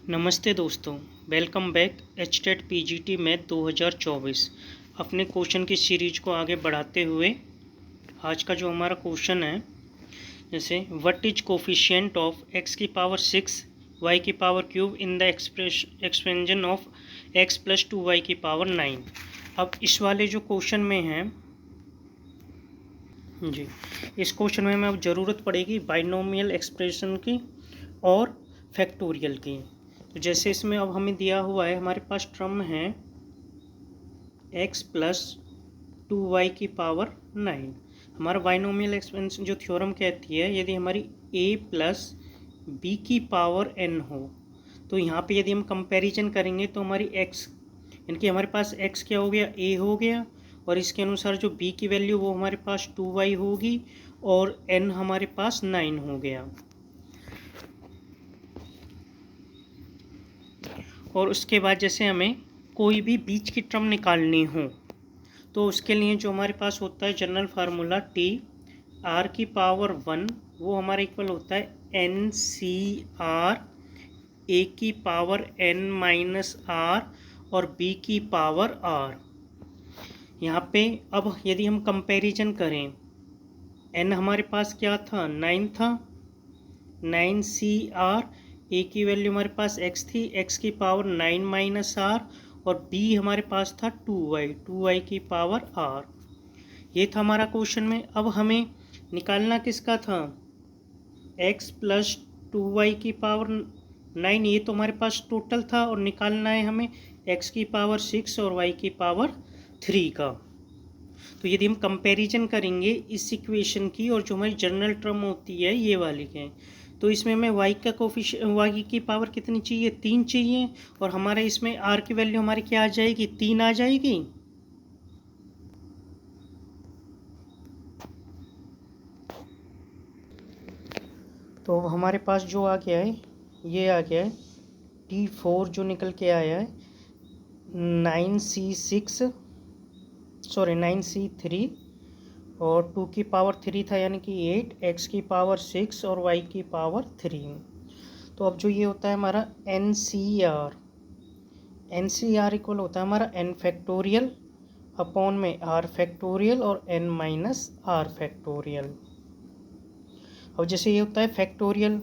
नमस्ते दोस्तों, welcome back HTET PGT math 2024। अपने क्वेश्चन की सीरीज को आगे बढ़ाते हुए आज का जो हमारा क्वेश्चन है, जैसे what is coefficient of x की पावर 6 वाई की power cube in the expansion of x plus 2 y की पावर 9। अब इस वाले जो क्वेश्चन में है जी, इस क्वेश्चन में हमें अब ज़रूरत पड़ेगी बाइनोमियल एक्सप्रेशन की और फैक्टोरियल की। तो जैसे इसमें अब हमें दिया हुआ है, हमारे पास टर्म है x प्लस 2y की पावर 9। हमारा बाइनोमियल एक्सपेंशन जो थ्योरम कहती है, यदि हमारी a प्लस b की पावर n हो, तो यहाँ पे यदि हम कंपैरिजन करेंगे तो हमारी x, यानी कि हमारे पास x क्या हो गया, a हो गया, और इसके अनुसार जो b की वैल्यू वो हमारे पास 2y होगी और n हमारे पास 9 हो गया। और उसके बाद जैसे हमें कोई भी बीच की टर्म निकालनी हो तो उसके लिए जो हमारे पास होता है जनरल फार्मूला टी आर की पावर 1, वो हमारा इक्वल होता है एन सी आर ए की पावर एन माइनस आर और बी की पावर आर। यहाँ पे अब यदि हम कंपैरिजन करें, एन हमारे पास क्या था, 9 था, 9 सी आर, ए की वैल्यू हमारे पास x थी, x की पावर 9 माइनस आर, और b हमारे पास था 2y की पावर r। ये था हमारा क्वेश्चन में। अब हमें निकालना किसका था, x प्लस 2y की पावर 9, ये तो हमारे पास टोटल था, और निकालना है हमें x की पावर 6 और y की पावर 3 का। तो यदि हम कंपैरिजन करेंगे इस इक्वेशन की और जो हमारी जनरल टर्म होती है ये वाली के, तो इसमें हमें y का y की पावर कितनी चाहिए, 3 चाहिए, और हमारे इसमें r की वैल्यू हमारी क्या आ जाएगी, 3 आ जाएगी। तो हमारे पास जो आ गया है, ये आ गया है T4 जो निकल के आया है 9C3 और 2 की पावर 3 था, यानी कि 8, x की पावर 6 और y की पावर 3। तो अब जो ये होता है हमारा एन सी आर इक्वल होता है हमारा n फैक्टोरियल अपॉन में r फैक्टोरियल और n माइनस आर फैक्टोरियल। अब जैसे ये होता है फैक्टोरियल,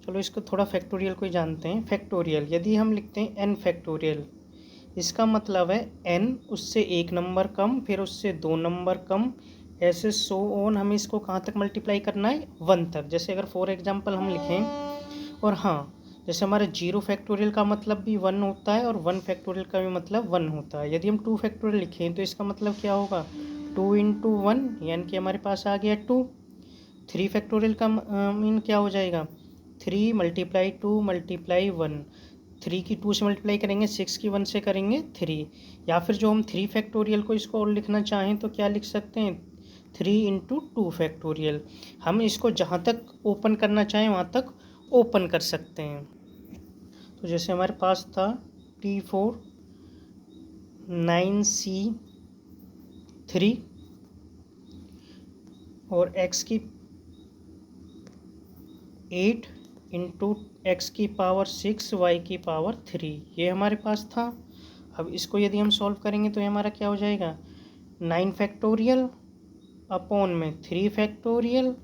चलो इसको थोड़ा फैक्टोरियल को ही जानते हैं। फैक्टोरियल यदि हम लिखते हैं n फैक्टोरियल, इसका मतलब है n उससे 1 नंबर कम, फिर उससे 2 नंबर कम, ऐसे सो ऑन। हमें इसको कहाँ तक मल्टीप्लाई करना है, 1 तक। जैसे अगर फॉर एग्जांपल हम लिखें, और हाँ, जैसे हमारे 0 फैक्टोरियल का मतलब भी 1 होता है और 1 फैक्टोरियल का भी मतलब 1 होता है। यदि हम 2 फैक्टोरियल लिखें तो इसका मतलब क्या होगा, 2 इंटू 1, यानी कि हमारे पास आ गया 2। 3 फैक्टोरियल का मीन क्या हो जाएगा, 3 मल्टीप्लाई 2 मल्टीप्लाई 1। 3 की 2 से मल्टीप्लाई करेंगे, 6 की 1 से करेंगे 3। या फिर जो हम 3 फैक्टोरियल को इसको और लिखना चाहें तो क्या लिख सकते हैं, 3 इंटू 2 फैक्टोरियल। हम इसको जहाँ तक ओपन करना चाहें वहाँ तक ओपन कर सकते हैं। तो जैसे हमारे पास था T4 9C3 और x की 8 इंटू एक्स की पावर 6 वाई की पावर 3, ये हमारे पास था। अब इसको यदि हम सॉल्व करेंगे तो ये हमारा क्या हो जाएगा, 9 फैक्टोरियल अपॉन में 3 फैक्टोरियल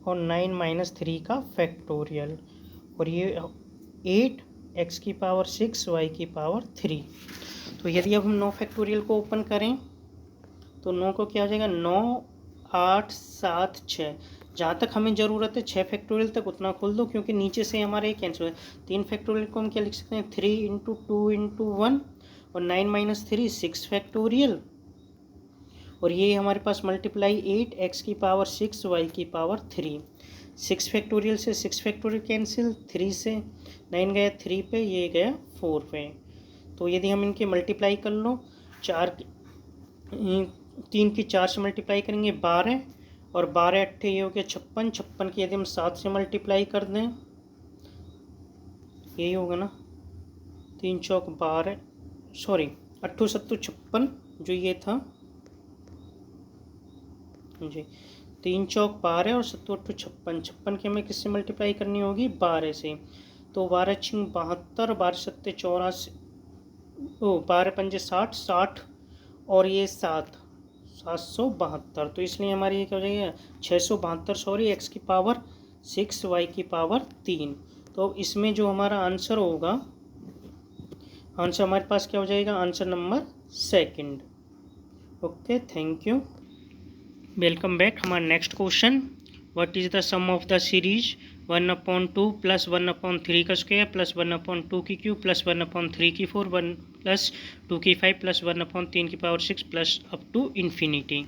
और 9 माइनस 3 का फैक्टोरियल, और ये 8 एक्स की पावर 6 वाई की पावर 3। तो यदि अब हम 9 फैक्टोरियल को ओपन करें तो 9 को क्या हो जाएगा, 9 8 7 6, जहाँ तक हमें ज़रूरत है 6 फैक्टोरियल तक उतना खोल दो, क्योंकि नीचे से हमारे कैंसिल है। 3 फैक्टोरियल को हम क्या लिख सकते हैं, 3 इंटू 2 इंटू 1 और 9 माइनस 3 6 फैक्टोरियल, और ये हमारे पास मल्टीप्लाई 8 एक्स की पावर 6 वाई की पावर 3। 6 फैक्टोरियल से 6 फैक्टोरियल कैंसिल, 3 से 9 गया 3 पे, ये गया 4 पे। तो यदि हम इनके मल्टीप्लाई कर लो, 3 की 4 से मल्टीप्लाई करेंगे 12, और 12 अट्ठे ये हो गया 56। 56 की यदि हम 7 से मल्टीप्लाई कर दें, यही होगा ना, 3 चौक 12, सॉरी 8 7 56, जो ये था जी, 3 चौक 12 और 7 8 56। 56 की हमें किससे मल्टीप्लाई करनी होगी, 12 से। तो 12 छिंग 72, 12 सत्ते 84, 12 पंजे 60, 60 और ये 7, 772। तो इसलिए हमारी ये क्या हो जाएगा 672, सॉरी, x की पावर 6 y की पावर 3। तो इसमें जो हमारा आंसर होगा, आंसर हमारे पास क्या हो जाएगा, answer number second. Okay, thank you, welcome back. हमारा next question, what is the sum of the series 1/2 plus 1/3 का स्क्वायर प्लस 1/2 की क्यूब प्लस 1/3 की 4 1 प्लस 2 की 5 प्लस 1/3 की power 6 plus up to infinity.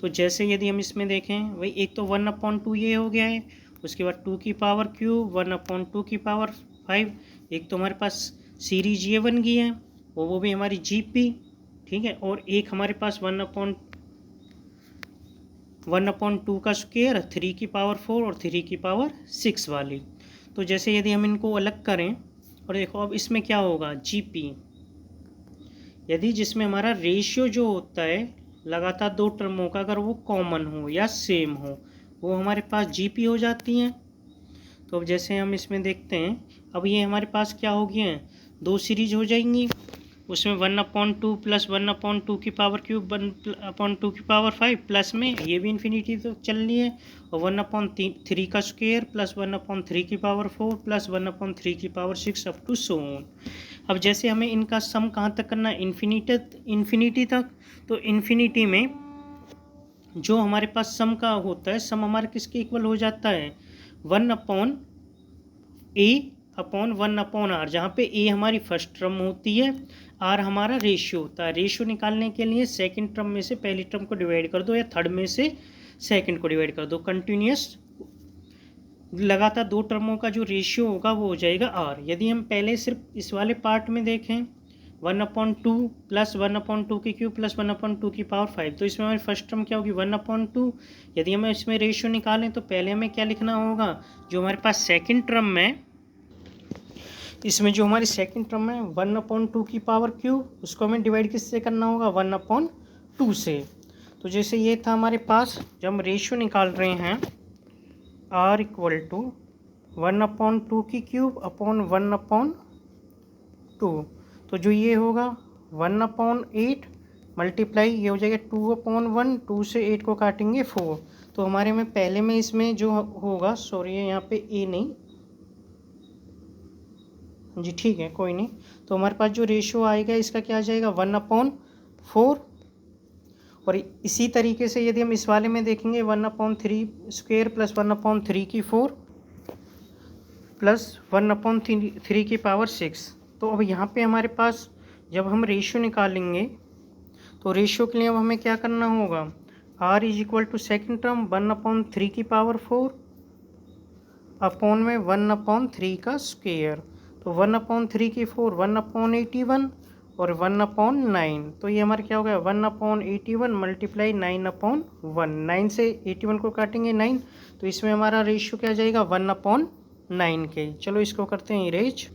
तो जैसे यदि हम इसमें देखें, वही एक तो 1/2 ये हो गया है, उसके बाद 2 की पावर क्यूब 1/2 की पावर 5, एक तो हमारे पास सीरीज ये बन गई है, वो भी हमारी जीपी, ठीक है। और एक हमारे पास 1/2 का स्क्वायर 3 की पावर 4 और 3 की पावर 6 वाली। तो जैसे यदि हम इनको अलग करें और देखो अब इसमें क्या होगा, जीपी, यदि जिसमें हमारा रेशियो जो होता है लगातार दो टर्मों का, अगर वो कॉमन हो या सेम हो, वो हमारे पास जीपी हो जाती हैं। तो अब जैसे हम इसमें देखते हैं, अब ये हमारे पास क्या हो गया है, दो सीरीज हो जाएंगी, उसमें 1/2 प्लस 1/2 की पावर क्यूब 1/2 की पावर 5 प्लस में ये भी इन्फिनिटी तो चल रही है, और 1/3 का स्क्वायर प्लस 1/3 की पावर 4 प्लस 1/3 की power 6 up to so on. अब जैसे हमें इनका सम कहाँ तक करना है, इन्फिनिटी तक। तो इन्फिनिटी में जो हमारे पास सम का होता है, सम हमारा किसके इक्वल हो जाता है, 1/a/1/r, जहाँ पे a हमारी फर्स्ट टर्म होती है, r हमारा रेशियो होता है। रेशियो निकालने के लिए सेकंड टर्म में से पहली टर्म को डिवाइड कर दो या थर्ड में से सेकंड को डिवाइड कर दो। कंटिन्यूस लगातार दो टर्मों का जो रेशियो होगा वो हो जाएगा r। यदि हम पहले सिर्फ इस वाले पार्ट में देखें, 1/2 प्लस 1/2 की क्यूब प्लस 1/2 की पावर 5, तो इसमें हमारी फर्स्ट टर्म क्या होगी, 1/2। यदि हमें इसमें रेशियो निकालें तो पहले हमें क्या लिखना होगा, जो हमारे पास सेकंड टर्म में, इसमें जो हमारी सेकंड टर्म है 1/2 की पावर क्यूब, उसको हमें डिवाइड किससे करना होगा, 1/2 से। तो जैसे ये था हमारे पास, जब हम रेशियो निकाल रहे हैं r इक्वल टू 1/2 की क्यूब अपॉन 1/2, तो जो ये होगा 1/8 मल्टीप्लाई ये हो जाएगा 2/1, 2 से 8 को काटेंगे 4। तो हमारे में पहले में इसमें जो होगा, सॉरी यहाँ पे a नहीं जी, ठीक है, कोई नहीं। तो हमारे पास जो रेशियो आएगा इसका क्या आ जाएगा, 1/4। और इसी तरीके से यदि हम इस वाले में देखेंगे, 1/3 स्क्वायर प्लस 1/3 की 4 प्लस 1/3 की पावर 6। तो अब यहाँ पे हमारे पास जब हम रेशियो निकालेंगे, तो रेशियो के लिए अब हमें क्या करना होगा, r is equal to second term 1/3 की पावर 4 अपॉन में 1/3 का स्क्वायर। तो 1/3 की 4 1/81 और 1/9, तो ये हमारे क्या हो गया, 1/81 मल्टीप्लाई 9/1, 9 से 81 को काटेंगे 9, तो इसमें हमारा रेशियो क्या जाएगा, 1/9 के। चलो इसको करते हैं इरेज।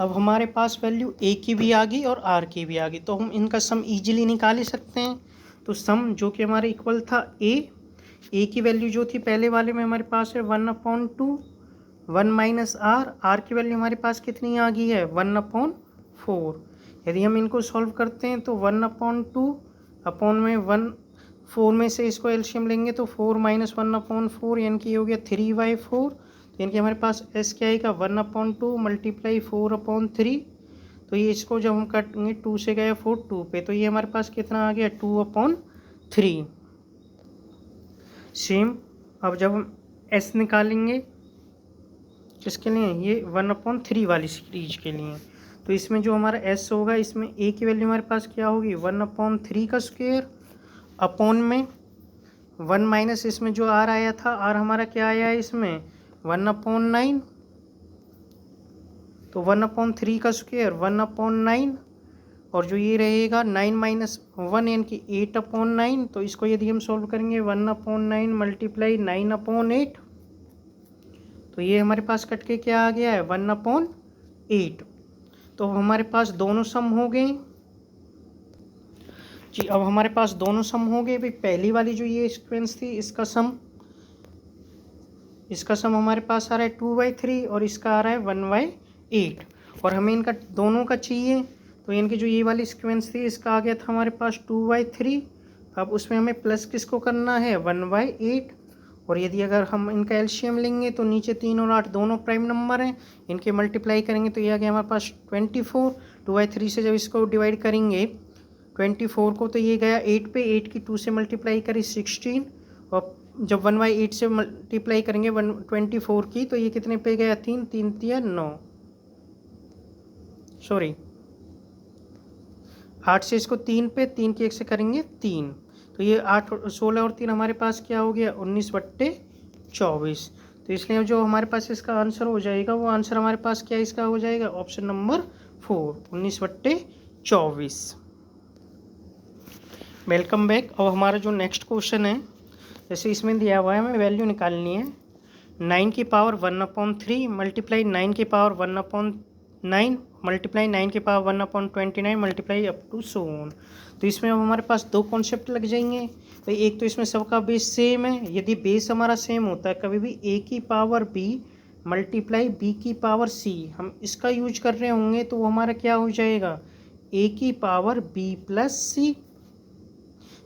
अब हमारे पास वैल्यू a की भी आ गई और r की भी आ गई, तो हम इनका सम इजीली निकाल ही सकते हैं। तो सम जो कि हमारे इक्वल था a की वैल्यू जो थी पहले वाले में हमारे पास है 1/2, 1 माइनस r की वैल्यू हमारे पास कितनी आ गई है, 1/4। यदि हम इनको सॉल्व करते हैं तो 1/2 अपॉन में 1, 4 में से इसको एलसीएम लेंगे तो 4 माइनस 1/4 यानी कि ये हो गया 3/4। तो यानी कि हमारे पास s क्या आएगा, 1/2 मल्टीप्लाई 4/3। तो ये इसको जब हम काटेंगे 2 से गया 4 2 पे, तो ये हमारे पास कितना आ गया, 2/3। सेम अब जब हम s निकालेंगे किसके लिए, ये 1/3 वाली सीरीज के लिए, तो इसमें जो हमारा s होगा, इसमें a की वैल्यू हमारे पास क्या होगी, 1/3 का स्क्वायर अपॉन में 1 माइनस इसमें जो r आया था, r हमारा क्या आया है इसमें 1/9, तो 1/3 का स्क्वायर 1/9, और जो ये रहेगा 9 माइनस 1 यानी कि 8/9। तो इसको यदि हम सॉल्व करेंगे 1/9 मल्टीप्लाई 9/8, तो ये हमारे पास कट के क्या आ गया है, 1/8। तो हमारे पास दोनों सम हो गए जी। अब हमारे पास दोनों सम हो गए भाई। पहली वाली जो ये सीक्वेंस थी, इसका सम इसका सम हमारे पास आ रहा है 2/3 और इसका आ रहा है 1/8 और हमें इनका दोनों का चाहिए। तो इनकी जो ये वाली सीक्वेंस थी इसका आ गया था हमारे पास 2/3। अब उसमें हमें प्लस किसको करना है 1/8 और यदि अगर हम इनका एलसीएम लेंगे तो नीचे 3 और 8 दोनों प्राइम नंबर हैं, इनके मल्टीप्लाई करेंगे तो ये आ गया हमारे पास 24। 2/3 से जब इसको डिवाइड करेंगे 24 को तो ये गया 8 पे, 8 की 2 से मल्टीप्लाई करी 16 और जब 1/8 से मल्टीप्लाई करेंगे 24 की तो ये कितने पे गया 3, 3 तिया 9, सॉरी 8 से इसको 3 पे, 3 की 1 से करेंगे 3 तो ये 8 16 और 3 हमारे पास क्या हो गया 19/24। तो इसलिए जो हमारे पास इसका आंसर हो जाएगा वो आंसर हमारे पास क्या इसका हो जाएगा ऑप्शन नंबर 4 19/24। Welcome back. अब हमारा जो नेक्स्ट क्वेश्चन है जैसे इसमें दिया हुआ है हमें वैल्यू निकालनी है 9 की पावर 1/3 मल्टीप्लाई 9 की पावर 1/9 मल्टीप्लाई 9 की power 1/29 multiply up to so on. तो इसमें अब हमारे पास दो कॉन्सेप्ट लग जाएंगे भाई। एक तो इसमें सबका बेस सेम है, यदि बेस हमारा सेम होता है कभी भी a की पावर b मल्टीप्लाई b की पावर c हम इसका यूज कर रहे होंगे तो वो हमारा क्या हो जाएगा a की पावर b प्लस c।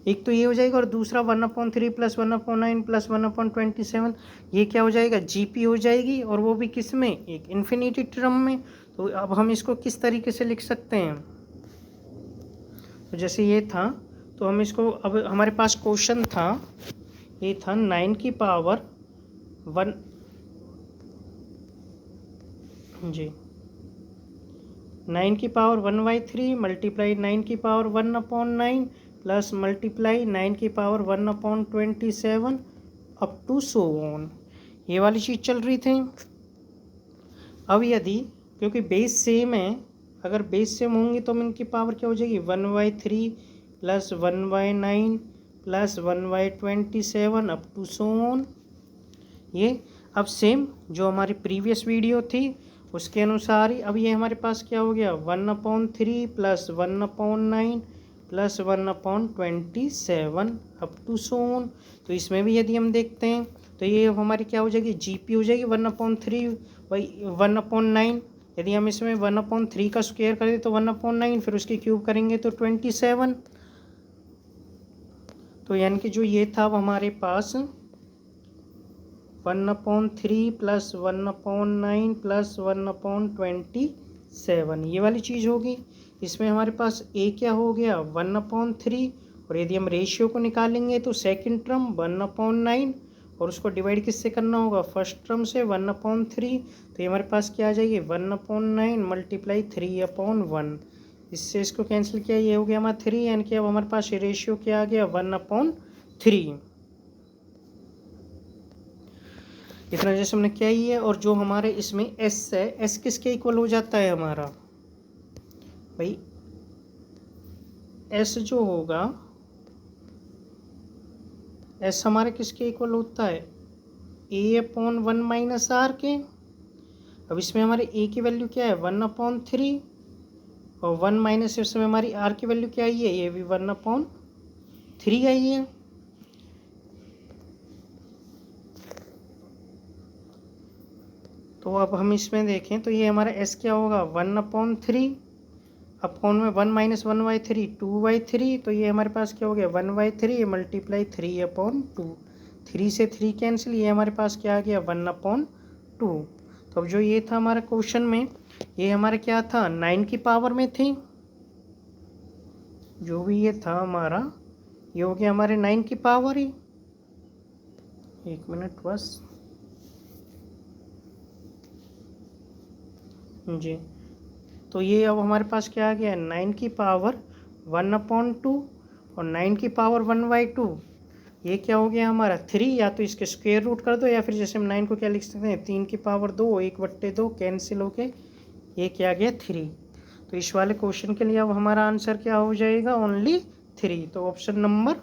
एक तो ये हो जाएगा और दूसरा 1/3 प्लस 1/9 प्लस 1/27 ये क्या हो जाएगा जीपी हो जाएगी और वो भी किस में एक इन्फिनिटी टर्म में। तो अब हम इसको किस तरीके से लिख सकते हैं तो जैसे ये था तो हम इसको अब हमारे पास क्वेश्चन था ये था 9 की पावर 1 जी 9 की पावर 1/3 मल्टीप्लाई 9 की पावर 1/9 प्लस मल्टीप्लाई 9 की power 1/27 up to so on. ये वाली चीज़ चल रही थी। अब यदि क्योंकि बेस सेम है अगर बेस सेम होंगी तो इनकी पावर क्या हो जाएगी 1/3 plus 1/9 plus 1/27 up to so on. ये अब सेम जो हमारी प्रीवियस वीडियो थी उसके अनुसार ही अब ये हमारे पास क्या हो गया 1/3 plus 1/9 plus 1/27 up to so on. तो इसमें भी यदि हम देखते हैं तो ये हमारी क्या हो जाएगी जीपी हो जाएगी 1/3 बाई 1/9। यदि हम इसमें 1/3 का स्क्वायर करें तो 1/9 फिर उसकी क्यूब करेंगे तो 27। तो यानी कि जो ये था वो हमारे पास 1/3 प्लस 1/9 प्लस 1/27 ये वाली चीज़ होगी। इसमें हमारे पास a क्या हो गया 1/3 और यदि हम रेशियो को निकालेंगे तो सेकंड टर्म 1/9 और उसको डिवाइड किससे करना होगा फर्स्ट टर्म से 1/3। तो ये हमारे पास क्या आ जाएगी 1/9 मल्टीप्लाई 3/1। इससे इसको कैंसिल किया ये हो गया हमारा 3 यानी कि अब हमारे पास ये रेशियो क्या आ गया 1/3। इतना जैसे हमने क्या ही है और जो हमारे इसमें s है s किसके इक्वल हो जाता है हमारा भाई s जो होगा s हमारे किसके इक्वल होता है a/1 माइनस r के। अब इसमें हमारे a की वैल्यू क्या है 1/3 और 1 माइनस इसमें हमारी r की वैल्यू क्या आई है ये भी 1/3 आई है। तो अब हम इसमें देखें तो ये हमारा s क्या होगा 1/3 अपॉन में 1 माइनस 1/3 2/3। तो ये हमारे पास क्या हो गया 1/3 मल्टीप्लाई 3/2। 3 से 3 कैंसिल ये हमारे पास क्या आ गया 1/2। तो अब जो ये था हमारा क्वेश्चन में ये हमारा क्या था 9 की पावर में थी। जो भी ये था हमारा ये हो गया हमारे 9 की पावर ही। एक मिनट बस जी। तो ये अब हमारे पास क्या आ गया 9 की पावर 1/2 और 9 की पावर 1/2 ये क्या हो गया हमारा 3 या तो इसके स्क्वायर रूट कर दो या फिर जैसे हम 9 को क्या लिख सकते हैं 3 की पावर 2 1/2 कैंसिल होके ये क्या गया 3। तो इस वाले क्वेश्चन के लिए अब हमारा आंसर क्या हो जाएगा ओनली 3। तो option number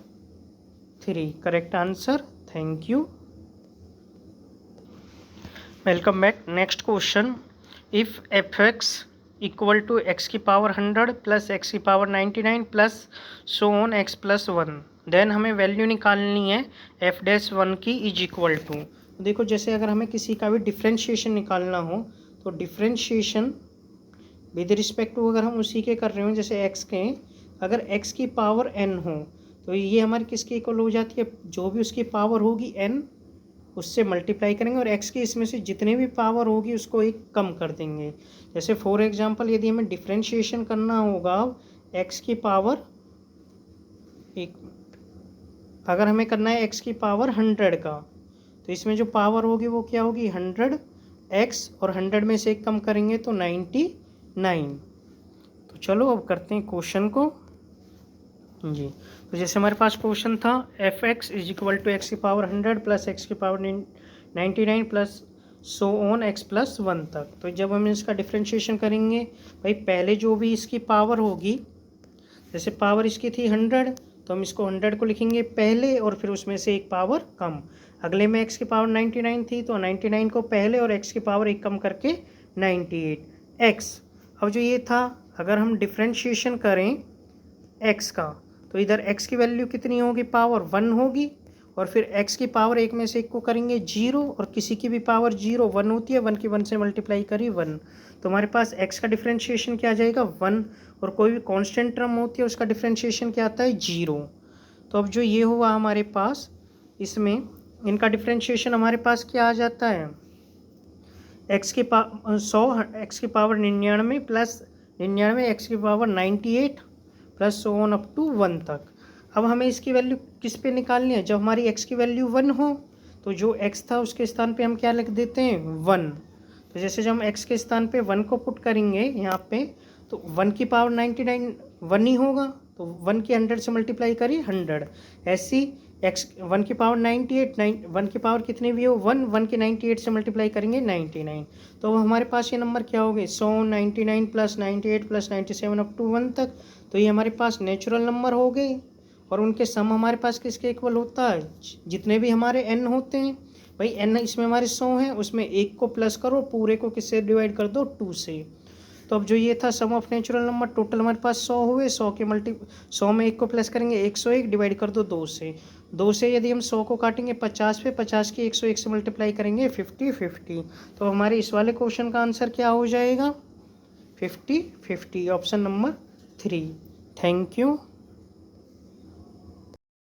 3 correct answer. Thank you. Welcome back. Next question if f(x) equal to x की पावर 100 प्लस x की power 99 plus so on x plus 1 then हमें वैल्यू निकालनी है f'(1) की इज इक्वल टू। देखो जैसे अगर हमें किसी का भी डिफ्रेंशिएशन निकालना हो तो डिफ्रेंशिएशन विद रिस्पेक्ट टू अगर हम उसी के कर रहे हो जैसे x के, अगर x की पावर n हो तो ये हमारी किसके इक्वल हो जाती है, जो भी उसकी पावर होगी n उससे मल्टीप्लाई करेंगे और x की इसमें से जितने भी पावर होगी उसको एक कम कर देंगे। जैसे फॉर एग्जांपल यदि हमें डिफ्रेंशिएशन करना होगा x की पावर एक, अगर हमें करना है x की पावर 100 का, तो इसमें जो पावर होगी वो क्या होगी 100x और 100 में से एक कम करेंगे तो 99। तो चलो अब करते हैं क्वेश्चन को जी। तो जैसे हमारे पास क्वेश्चन था fx is equal to x की पावर 100 प्लस एक्स की power 99 plus so on x plus 1 तक। तो जब हम इसका डिफ्रेंशिएशन करेंगे भाई पहले जो भी इसकी पावर होगी, जैसे पावर इसकी थी 100 तो हम इसको 100 को लिखेंगे पहले और फिर उसमें से एक पावर कम। अगले में x की पावर 99 थी तो 99 को पहले और x की पावर एक कम करके 98x। अब जो ये था अगर हम डिफ्रेंशिएशन करें x का तो इधर x की वैल्यू कितनी होगी, पावर 1 होगी और फिर x की पावर एक में से एक को करेंगे 0 और किसी की भी पावर 0 1 होती है, 1 की 1 से मल्टीप्लाई करी 1। तो हमारे पास x का डिफ्रेंशिएशन क्या आ जाएगा 1 और कोई भी कांस्टेंट टर्म होती है उसका डिफ्रेंशिएशन क्या आता है 0। तो अब जो ये हुआ हमारे पास इसमें इनका डिफ्रेंशिएशन हमारे पास क्या आ जाता है x की 100 x की पावर 99 प्लस 99 x की power 98 plus so on up to 1 तक। अब हमें इसकी वैल्यू किस पे निकालनी है, जब हमारी x की वैल्यू 1 हो तो जो x था उसके स्थान पे हम क्या लिख देते हैं 1। तो जैसे जब हम x के स्थान पे 1 को पुट करेंगे यहाँ पे तो 1 की पावर 99 1 ही होगा, तो 1 की 100 से मल्टीप्लाई करिए 100। ऐसी x 1 की पावर 98 1 की पावर कितनी भी हो 1 की 98 से मल्टीप्लाई करेंगे 99। तो अब हमारे पास ये नंबर क्या हो गए 100 99 प्लस 98 प्लस 97 अप टू 1 तक। तो ये हमारे पास नेचुरल नंबर हो गए और उनके सम हमारे पास किसके इक्वल होता है, जितने भी हमारे n होते हैं भाई n इसमें हमारे 100 हैं उसमें एक को प्लस करो पूरे को किससे डिवाइड कर दो 2 से। तो अब जो ये था सम ऑफ नेचुरल नंबर टोटल हमारे पास 100 हुए, 100 में एक को प्लस करेंगे 101 डिवाइड कर दो 2 से। 2 से यदि हम 100 को काटेंगे 50 पे, 50 की 101 से मल्टीप्लाई करेंगे 50 तो हमारे इस वाले क्वेश्चन का आंसर क्या हो जाएगा 50 ऑप्शन नंबर 3। Thank you.